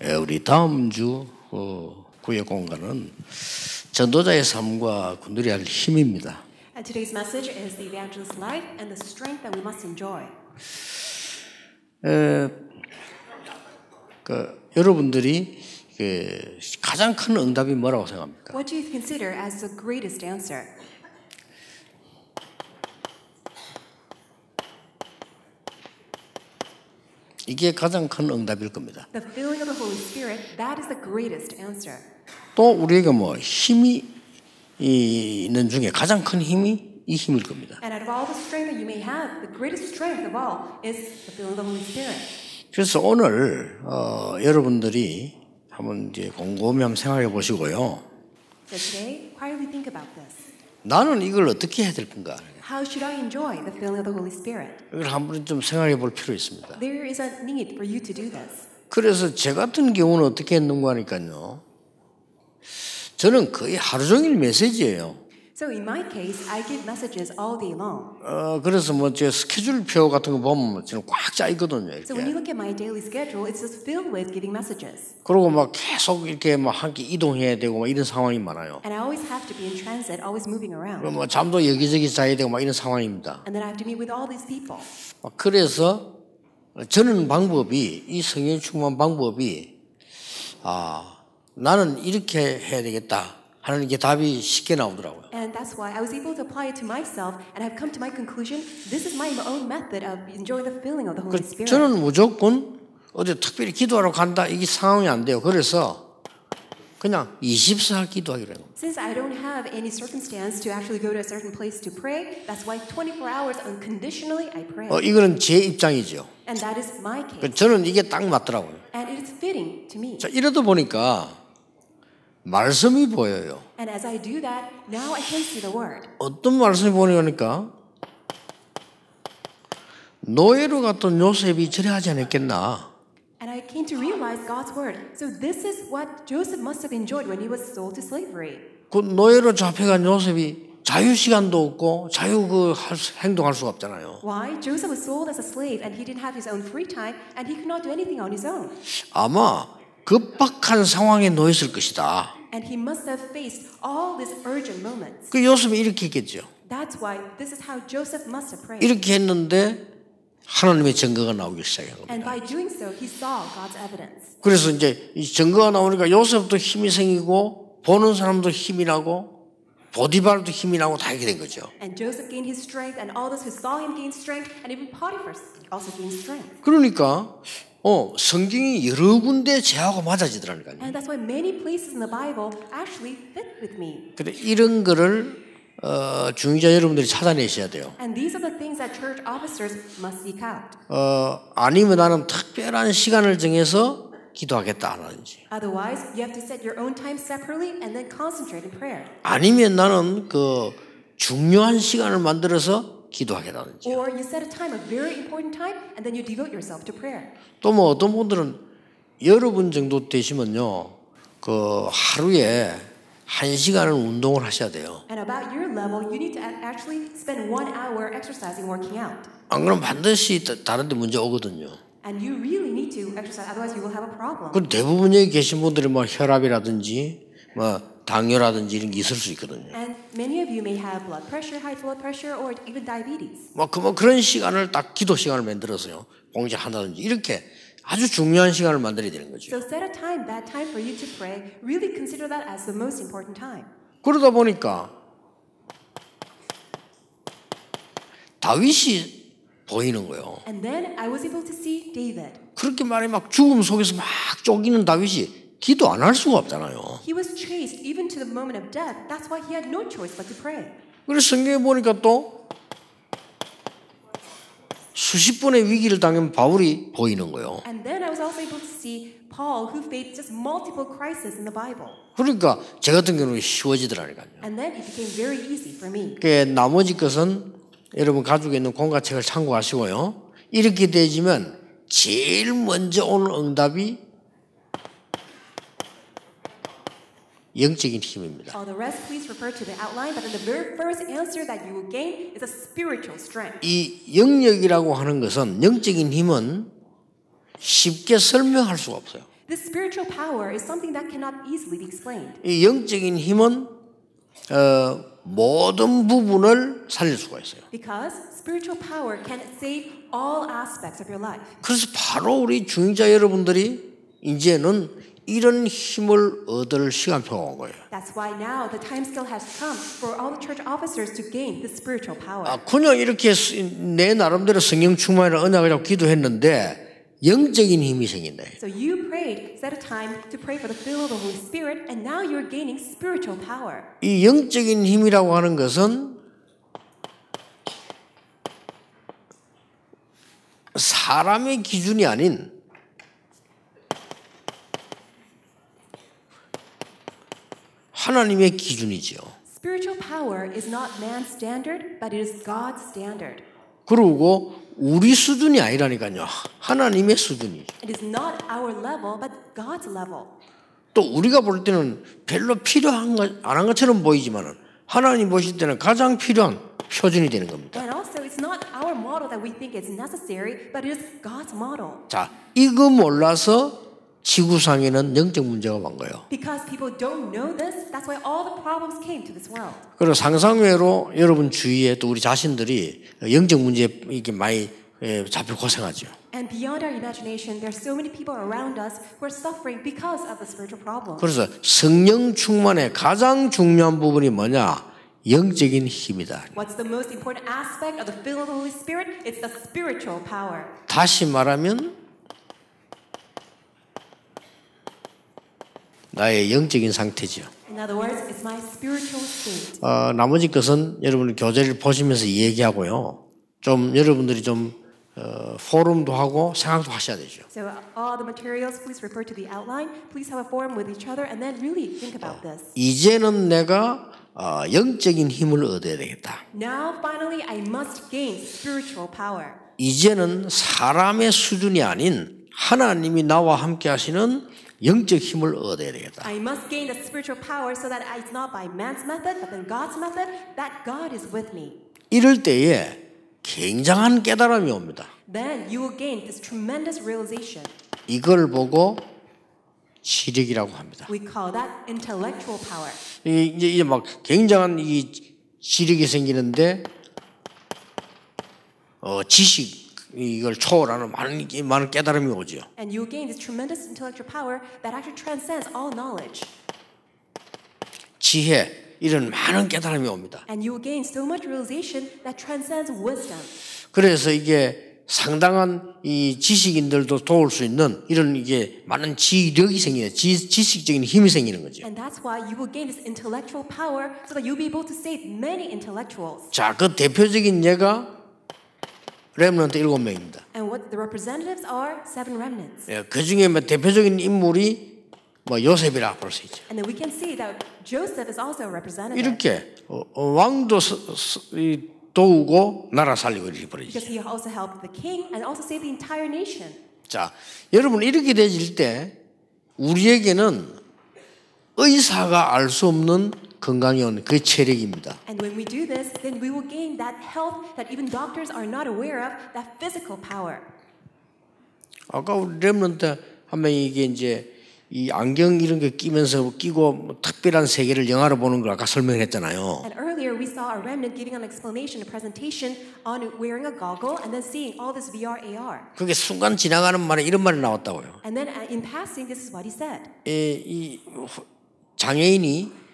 우리 다음 주 구역 공간은 전도자의 삶과 군들이 할 힘입니다. And today's message is the evangelist's life and the strength that we must enjoy. 여러분들이 가장 큰 응답이 뭐라고 생각합니까? What do you consider as the greatest answer? 이게 가장 큰 응답일 겁니다. The filling of the Holy Spirit, that is the greatest answer. 또 우리에게 힘이 있는 중에 가장 큰 힘이 이 힘일 겁니다. And out of all the strength that you may have, the greatest strength of all is the filling of the Holy Spirit. 그래서 오늘 여러분들이 한번 이제 곰곰이 한번 생각해 보시고요. So today, quietly think about this. 나는 이걸 어떻게 해야 될 건가? How should I enjoy the filling of the Holy Spirit? 이걸 한번 좀 생각해 볼 필요 있습니다. There is a need for you to do this. 그래서 제 같은 경우는 어떻게 했는가 하니까요. 저는 거의 하루 종일 메시지예요. So in my case, I give messages all day long. 그래서 제 스케줄표 같은 거 보면 저는 꽉 짜 있거든요. 이렇게. So when you look at my daily schedule, it's just filled with giving messages. 그리고 계속 이렇게 함께 이동해야 되고 이런 상황이 많아요. And I always have to be in transit, always moving around. 잠도 여기저기 자야 되고 이런 상황입니다. And then I have to meet with all these people. 그래서 저는 이 성령 충만 방법이 나는 이렇게 해야 되겠다 하는 게 답이 쉽게 나오더라고요. And that's why I was able to apply it to myself and I've come to my conclusion, this is my own method of enjoying the filling of the Holy Spirit. 저는 무조건 어디 특별히 기도하러 간다 이게 상황이 안 돼요. 그래서 그냥 24시간 기도하기로 해요. Since I don't have any circumstance to actually go to a certain place to pray, that's why 24 hours unconditionally I pray. 이거는 제 입장이죠. And that is my case. 저는 이게 딱 맞더라고요. And it is fitting to me. 자, 이러다 보니까 말씀이 보여요. And as I do that, now I can see the word. 어떤 말씀이 보이니까 노예로 갔던 요셉이 저래 하지 않았겠나? And I came to realize God's word. So this is what Joseph must have enjoyed when he was sold to slavery. 그 노예로 잡혀간 요셉이 자유 시간도 없고 행동할 수가 없잖아요. Why? Joseph was sold as a slave and he didn't have his own free time and he could not do anything on his own. 아마 급박한 상황에 놓였을 것이다. And he must have faced all these urgent moments. 그 요셉이 이렇게 했겠죠. That's why this is how Joseph must have prayed. 이렇게 했는데 하나님의 증거가 나오기 시작한 겁니다. And by doing so, he saw God's evidence. 그래서 이제 이 증거가 나오니까 요셉도 힘이 생기고 보는 사람도 힘이 나고 보디발도 힘이 나고 다 이렇게 된 거죠. And Joseph gained his strength, and all those who saw him gained strength, and even Potiphar also gained strength. 그러니까 성경이 여러 군데 제하고 맞아지더라니까요. And that's why many places in the Bible actually fit with me. 근데 이런 거를 중위자 여러분들이 찾아내셔야 돼요. And these are the things that church officers must seek out. 아니면 나는 특별한 시간을 정해서 기도하겠다 하는지. Otherwise, you have to set your own time separately and then concentrate in prayer. 아니면 나는 중요한 시간을 만들어서 기도하겠다든지. Or you set a time, a very important time, and then you devote yourself to prayer. 또 어떤 분들은 여러분 정도 되시면요, 하루에 1시간을 운동을 하셔야 돼요. And about your level, you need to actually spend 1 hour exercising, working out. 안 그러면 반드시 다른데 문제 오거든요. And you really need to exercise, otherwise you will have a problem. 그 대부분 여기 계신 분들이 혈압이라든지 당뇨라든지 이런 게 있을 수 있거든요. And many of you may have blood pressure, high blood pressure, or even diabetes. 그런 시간을 딱 기도 시간을 만들어서요, 공지한다든지 이렇게 아주 중요한 시간을 만들어야 되는 거죠. So set a time, that time for you to pray. Really consider that as the most important time. 그러다 보니까 다윗이 보이는 거예요. And then I was able to see David. 그렇게 죽음 속에서 쫓기는 다윗이 기도 안 할 수가 없잖아요. He was chased even to the moment of death. That's why he had no choice but to pray. 그래서 성경에 보니까 또 수십 번의 위기를 당한 바울이 보이는 거예요. And then I was also able to see Paul, who faced just multiple crises in the Bible. 그러니까 제 같은 경우는 쉬워지더라니까요. And then it became very easy for me. 나머지 것은 여러분 가지고 있는 공과책을 참고하시고요. 이렇게 되지만 제일 먼저 오는 응답이 영적인 힘입니다. The rest, please refer to the outline. But the very first answer that you will gain is a spiritual strength. 이 영역이라고 하는 것은 영적인 힘은 쉽게 설명할 수가 없어요. This spiritual power is something that cannot easily be explained. 이 영적인 힘은 모든 부분을 살릴 수가 있어요. Because spiritual power can save all aspects of your life. 그래서 바로 우리 중직자 여러분들이 이제는 이런 힘을 얻을 시간표가 온 거예요. That's why now the time still has come for all the church officers to gain this spiritual power. 그냥 이렇게 내 나름대로 성령 충만이라 언약을 잡고 기도했는데 영적인 힘이 생긴다. So you prayed, set a time to pray for the filling of the Holy Spirit, and now you're gaining spiritual power. 이 영적인 힘이라고 하는 것은 사람의 기준이 아닌 하나님의 기준이지요. Spiritual power is not man's standard, but it is God's standard. 그리고 우리 수준이 아니라니까요. 하나님의 수준이죠. It is not our level, but God's level. 또 우리가 볼 때는 별로 필요한 것, 안 한 것처럼 보이지만은 하나님 보실 때는 가장 필요한 표준이 되는 겁니다. And also, it's not our model that we think is necessary, but it is God's model. 자, 이거 몰라서 지구상에는 영적 문제가 많은 거예요. Because people don't know this, that's why all the problems came to this world. 그리고 상상외로 여러분 주위에 또 우리 자신들이 영적 문제에 이렇게 많이 잡혀 고생하죠. And beyond our imagination, there are so many people around us who are suffering because of the spiritual problem. 그래서 성령 충만의 가장 중요한 부분이 뭐냐? 영적인 힘이다. What's the most important aspect of the filling of the Holy Spirit? It's the spiritual power. 다시 말하면 나의 영적인 상태지요. In other words, it's my spiritual state. 나머지 것은 여러분 교재를 보시면서 얘기하고요. 좀 여러분들이 좀 포럼도 하고 생각도 하셔야 되죠. So all the materials, please refer to the outline. Please have a forum with each other and then really think about this. 이제는 내가 영적인 힘을 얻어야 되겠다. Now, finally, I must gain spiritual power. 이제는 사람의 수준이 아닌 하나님이 나와 함께 하시는 영적 힘을 얻어야 되겠다. I must gain the spiritual power so that it's not by man's method, but then God's method, that God is with me. 이럴 때에 굉장한 깨달음이 옵니다. Then you will gain this tremendous realization. 이걸 보고 지력이라고 합니다. We call that intellectual power. 이제 막 굉장한 이 지력이 생기는데 지식 이걸 초월하는 많은 깨달음이 오죠. And you will gain this tremendous intellectual power that actually transcends all knowledge. 지혜 이런 많은 깨달음이 옵니다. And you will gain so much realization that transcends wisdom. 그래서 이게 상당한 이 지식인들도 도울 수 있는 이런 이게 많은 지력이 생기는 지식적인 힘이 생기는 거죠. And that's why you will gain this intellectual power so that you'll be able to save many intellectuals. 자, 그 대표적인 예가 렘넌트 7명입니다. And what the representatives are, 7 remnants. 그 중에 대표적인 인물이 요셉이라 볼 수 있죠. And then we can see that Joseph is also a representative. 이렇게 왕도 도우고 나라 살리고 이렇게 버리죠. Because he also helped the king and also saved the entire nation. 자, 여러분 이렇게 되질 때 우리에게는 의사가 알 수 없는 건강이 오는 그 체력입니다. And when we do this, then we will gain that health that even doctors are not aware of, that physical power. 아까 우리 렘넌트 한 명이 이게 이제 이 안경 이런 거 끼고 특별한 세계를 영화로 보는 걸 아까 설명했잖아요. And earlier we saw a remnant giving an explanation, a presentation on wearing a goggle and then seeing all this VR, AR. 그게 순간 지나가는 말에 이런 말이 나왔다고요. And then in passing, this is what he said. 이 장애인이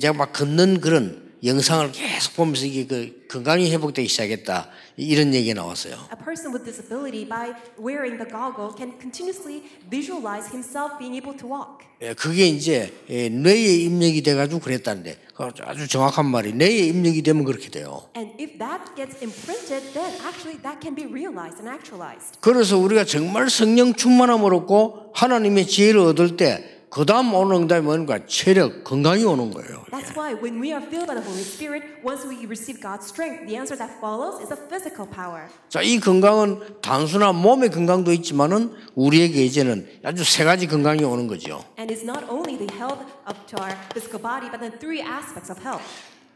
제가 막 걷는 그런 영상을 계속 보면서 이게 그 건강이 회복되기 시작했다 이런 얘기가 나왔어요. A person with disability, by wearing the goggle, can continuously visualize himself being able to walk. 그게 이제 뇌에 입력이 돼가지고 그랬다는데 아주 정확한 말이 뇌에 입력이 되면 그렇게 돼요. And if that gets imprinted, then actually that can be realized and actualized. 그래서 우리가 정말 성령 충만함을 얻고 하나님의 지혜를 얻을 때 그 다음 오는 응답이 뭔가 체력, 건강이 오는 거예요. That's why when we are filled by the Holy Spirit, once we receive God's strength, the answer that follows is a physical power. 자, 이 건강은 단순한 몸의 건강도 있지만은 우리에게 이제는 아주 세 가지 건강이 오는 거죠. And it's not only the health up to our physical body, but then 3 aspects of health.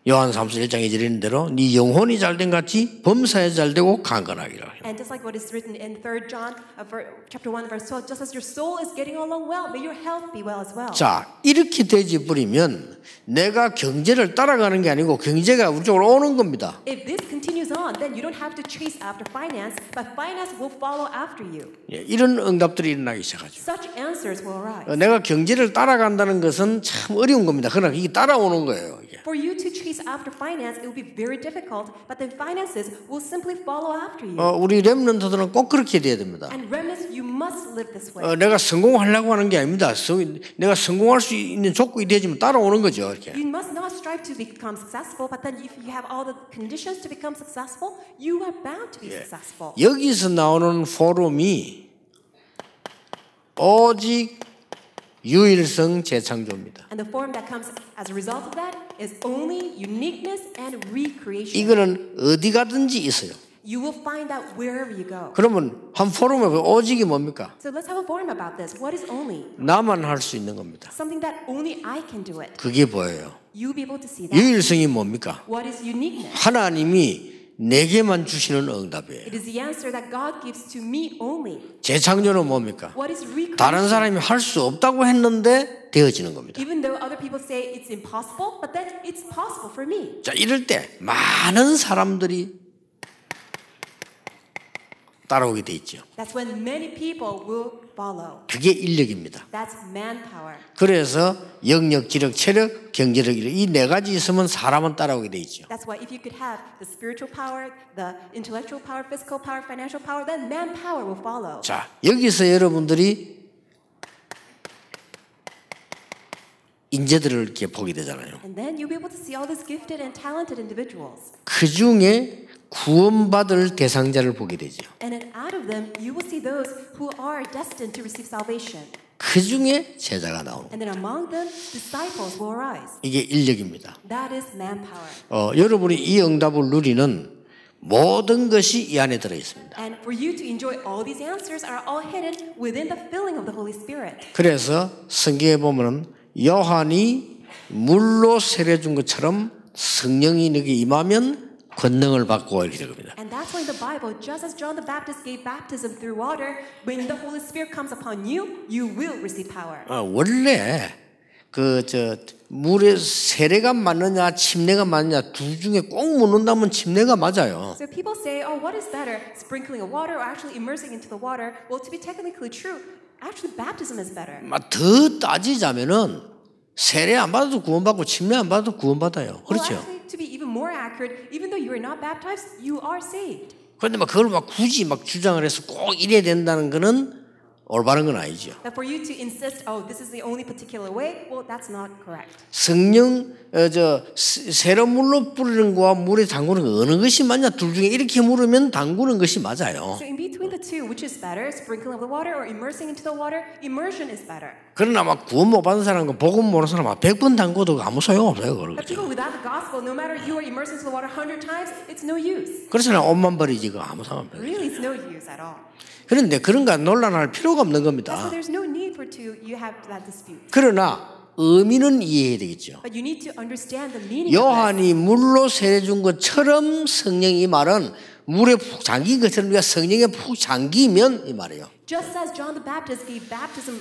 요한 3서 1장에 이르는 대로 네 영혼이 잘된 같이 범사에 잘되고 강건하기라. And just like what is written in 3 John chapter 1 verse 12, just as your soul is getting along well, may your health be well as well. 자, 이렇게 되지 버리면 내가 경제를 따라가는 게 아니고 경제가 우리 쪽으로 오는 겁니다. If this continues on, then you don't have to chase after finance, but finance will follow after you. 예, 이런 응답들이 일어나기 시작하죠. Such answers will arise. 내가 경제를 따라간다는 것은 참 어려운 겁니다. 그러나 이게 따라오는 거예요. 이게. For you to chase after finance, it will be very difficult, but then finances will simply follow after you. 우리 렘넌트들은 꼭 그렇게 돼야 됩니다. And remnants, you must live this way. 내가 성공하려고 하는 게 아닙니다. 내가 성공할 수 있는 조건이 되지만 따라오는 거죠. 이렇게. You must not strive to become successful, but then if you have all the conditions to become successful, you are bound to be successful. 여기서 나오는 포럼이 오직 유일성 재창조입니다. And the form that comes as a result of that is only uniqueness and recreation. 이거는 어디 가든지 있어요. You will find that wherever you go. 그러면 한 포럼에 오직이 뭡니까? So let's have a forum about this. What is only? 나만 할 수 있는 겁니다. Something that only I can do it. 그게 보여요. You'll be able to see that. 유일성이 뭡니까? What is uniqueness? 하나님이 내게만 주시는 응답이에요. It is the answer that God gives to me only. 재창조는 뭡니까? What is recreation? 다른 사람이 할 수 없다고 했는데 되어지는 겁니다. Even though other people say it's impossible, but then it's possible for me. 자, 이럴 때 많은 사람들이 따라오게 돼 있죠. That's when many people will follow. 그게 인력입니다. That's manpower. 그래서 영역, 지력, 체력, 경제력 이 네 가지 있으면 사람은 따라오게 돼 있죠. That's why if you could have the spiritual power, the intellectual power, physical power, financial power, then manpower will follow. 자, 여기서 여러분들이 인재들을 이렇게 보게 되잖아요. And then you'll be able to see all these gifted and talented individuals. 그 중에 구원받을 대상자를 보게 되죠. And then out of them, you will see those who are destined to receive salvation. 그 중에 제자가 나오는. And then among them, disciples will arise. 이게 인력입니다. That is manpower. 여러분이 이 응답을 누리는 모든 것이 이 안에 들어 있습니다. And for you to enjoy all these answers are all hidden within the filling of the Holy Spirit. 그래서 성경에 보면은 요한이 물로 세례 준 것처럼 성령이 너에게 임하면 권능을 받고 이렇게 됩니다. And that's why in the Bible, just as John the Baptist gave baptism through water, when the Holy Spirit comes upon you, you will receive power. 원래 물에 세례가 맞느냐 침례가 맞느냐 둘 중에 꼭 묻는다면 침례가 맞아요. So people say, oh, what is better, sprinkling of water or actually immersing into the water? Well, to be technically true, actually baptism is better. 더 따지자면은 세례 안 받아도 구원받고 침례 안 받아도 구원받아요. 그렇죠? Well, actually, to be even more accurate, even though you are not baptized, you are saved. 그런데 그걸 굳이 주장을 해서 꼭 이래야 된다는 거는 올바른 건 아니죠. But for you to insist, oh, this is the only particular way, well, that's not correct. 성령 세례 물로 뿌리는 거와 물에 담그는 거 어느 것이 맞냐 둘 중에 이렇게 물으면 담그는 것이 맞아요. So in between the two, which is better, sprinkling of the water or immersing into the water? Immersion is better. 그러나 구원 못 받은 사람과 복음 모르는 사람 100번 담궈도 아무 소용 없어요. But people without the gospel, no matter you are immersed into the water 100 times, it's no use. 그래서 옷만 버리지 아무 상관 없어요. Really, it's no use at all. 그런데 그런 거 논란할 필요가 없는 겁니다. So there's no need for you have that dispute. 그러나 의미는 이해해야 되겠죠. But you need to understand the meaning of 요한이 물로 세례 준 것처럼 성령이 이 말은 물에 푹 잠긴 것처럼 우리가 성령에 푹 잠기면 이 말이에요. Just as John the Baptist gave baptism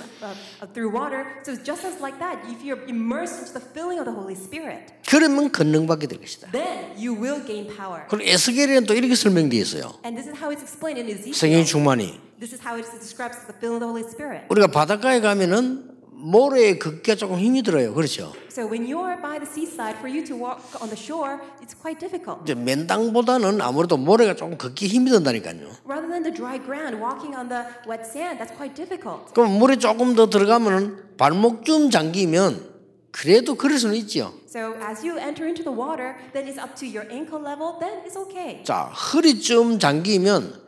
through water, so just as like that, if you're immersed into the filling of the Holy Spirit, 그러면 권능받게 될 것이다. then you will gain power. 그리고 에스겔에는 또 이렇게 설명되어 있어요. And this is how it's explained in 성령 Ezekiel. 충만이. This is how it describes the filling of the Holy Spirit. 우리가 바닷가에 가면은 모래에 걷기가 조금 힘이 들어요. 그렇죠? So when you are by the seaside, for you to walk on the shore, it's quite difficult. 이제 맨땅보다는 아무래도 모래가 조금 걷기 힘이 든다니까요. Rather than the dry ground, walking on the wet sand, that's quite difficult. 그럼 물에 조금 더 들어가면은 발목 좀 잠기면 그래도 그럴 수는 있죠. So as you enter into the water, then it's up to your ankle level, then it's okay. 자, 허리 좀 잠기면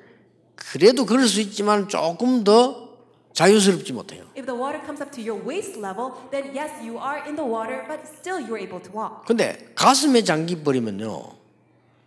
그래도 그럴 수 있지만 조금 더 자유스럽지 못해요. If the water comes up to your waist level, then yes, you are in the water, but still you're able to walk. 근데 가슴에 잠기 버리면요,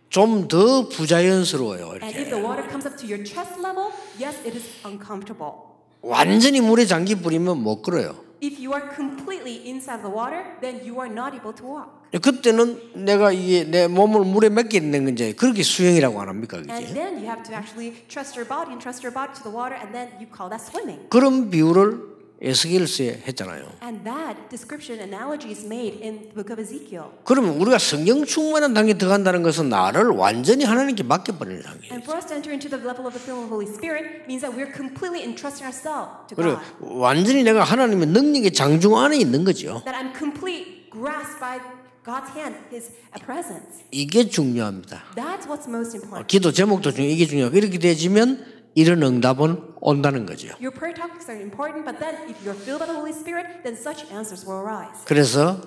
좀 더 부자연스러워요. And if 이렇게 the water comes up to your chest level, yes, it is uncomfortable. 완전히 물에 잠기 버리면 못 걸어요. If you are completely inside of the water, then you are not able to walk. 그때는 내가 이게 내 몸을 물에 맡기는 건지 그렇게 수영이라고 안 합니까? And 그게? then you have to actually trust your body and trust your body to the water, and then you call that swimming. 그런 비유를 에스겔서에 했잖아요. And that description analogy is made in the book of Ezekiel. 그러면 우리가 성령 충만한 단계에 들어간다는 것은 나를 완전히 하나님께 맡겨버리는 단계예요. And for us to enter into the level of the filling of the Holy Spirit means that we're completely entrusting ourselves to 그리고 God. 완전히 내가 하나님의 능력의 장중 안에 있는 거죠. That I'm complete grasped by God's hand, His presence. 이게 중요합니다. That's what's most important. 기도 제목도 중요해. 이게 중요하고 이렇게 되지면 이런 응답은 온다는 거죠. Your prayer topics are important, but then if you're filled by the Holy Spirit, then such answers will arise. 그래서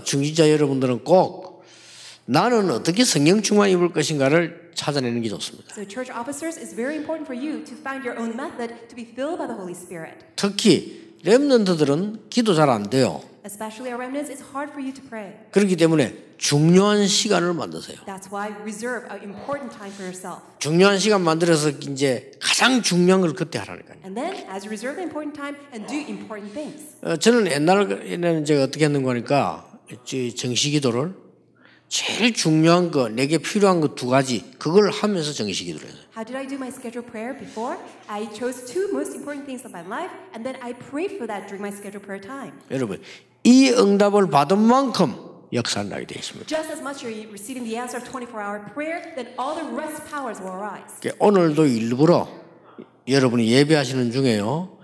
중직자 여러분들은 꼭 나는 어떻게 성령 충만 입을 것인가를 찾아내는 게 좋습니다. So church officers, it's very important for you to find your own method to be filled by the Holy Spirit. 특히 렘넌트들은 기도 잘 안 돼요. Especially our remnants, it's hard for you to pray. 그렇기 때문에 중요한 시간을 만드세요. That's why reserve an important time for yourself. 중요한 시간 만들어서 이제 가장 중요한 걸 그때 하라니까요. And then, as you reserve the important time and do important things. 저는 옛날에는 제가 어떻게 했는가 하니까 정시기도를 제일 중요한 거, 내게 필요한 거 두 가지 그걸 하면서 정시기도를 했어요. How did I do my scheduled prayer before? I chose two most important things of my life, and then I prayed for that during my scheduled prayer time. 여러분, 이 응답을 받은 만큼 역사를 나게 되어 있습니다. Just as much you're receiving the answer of 24-hour prayer, then all the rest powers will arise. 오늘도 일부러 여러분이 예배하시는 중에요,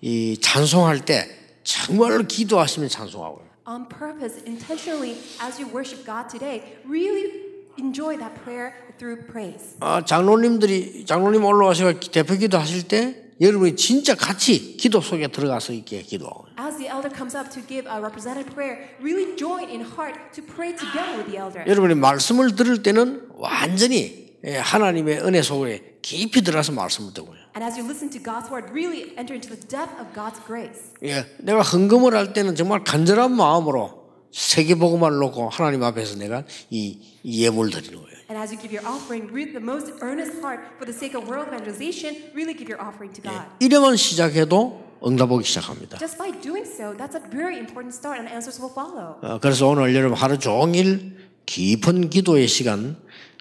이 찬송할 때 정말로 기도하시면 찬송하고요. On purpose, intentionally, as you worship God today, really enjoy that prayer through praise. 장로님 올라와서 대표기도 하실 때 여러분이 진짜 같이 기도 속에 들어가서 이렇게 기도하고. As the elder comes up to give a representative prayer, really join in heart to pray together with the elder. 여러분이 말씀을 들을 때는 완전히 하나님의 은혜 속에 깊이 들어가서 말씀을 듣고요. And as you listen to God's word, really enter into the depth of God's grace. 내가 헌금을 할 때는 정말 간절한 마음으로 세계복음을 놓고 하나님 앞에서 내가 이 예물 드리는 거예요. And as you give your offering, with the most earnest heart for the sake of world evangelization, really give your offering to God. 이래만 시작해도 응답 오기 시작합니다. Just by doing so, that's a very important start, and answers will follow. 그래서 오늘 여러분 하루 종일 깊은 기도의 시간,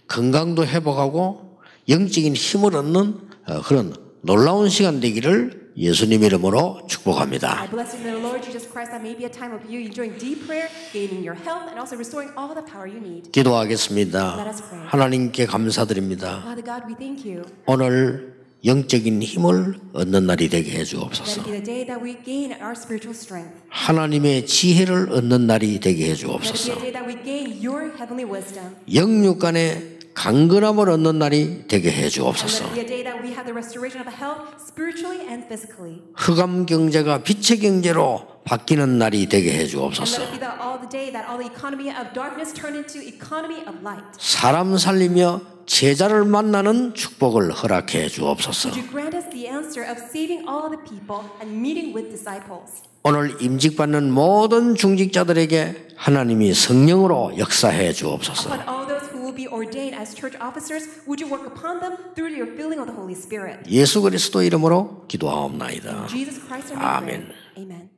건강도 회복하고 영적인 힘을 얻는 그런 놀라운 시간 되기를 예수님 이름으로 축복합니다. I bless you in the Lord Jesus Christ. That may be a time of you enjoying deep prayer, gaining your health, and also restoring all the power you need. 기도하겠습니다. Let us pray. 하나님께 감사드립니다. Father God, we thank you. 오늘 영적인 힘을 얻는 날이 되게 해 Let 주옵소서. it be the day that we gain our spiritual strength. 하나님의 지혜를 얻는 날이 되게 해 Let it be 주옵소서. a day that we gain your heavenly wisdom. 영육 간의 강건함을 얻는 날이 되게 해 And let 주옵소서. it be a day that we have the restoration of health spiritually and physically. 흑암 경제가 빛의 경제로 바뀌는 날이 되게 해 And let 주옵소서. it be all the day that all the economy of darkness turn into economy of light. 사람 살리며 제자를 만나는 축복을 허락해 주옵소서. Would you grant us the answer of saving all the people and meeting with disciples? 오늘 임직받는 모든 중직자들에게 하나님이 성령으로 역사해 주옵소서. Upon all those who will be ordained as church officers, would you work upon them through your filling of the Holy Spirit? 예수 그리스도 이름으로 기도하옵나이다. Jesus Christ, our 아멘. name. Amen.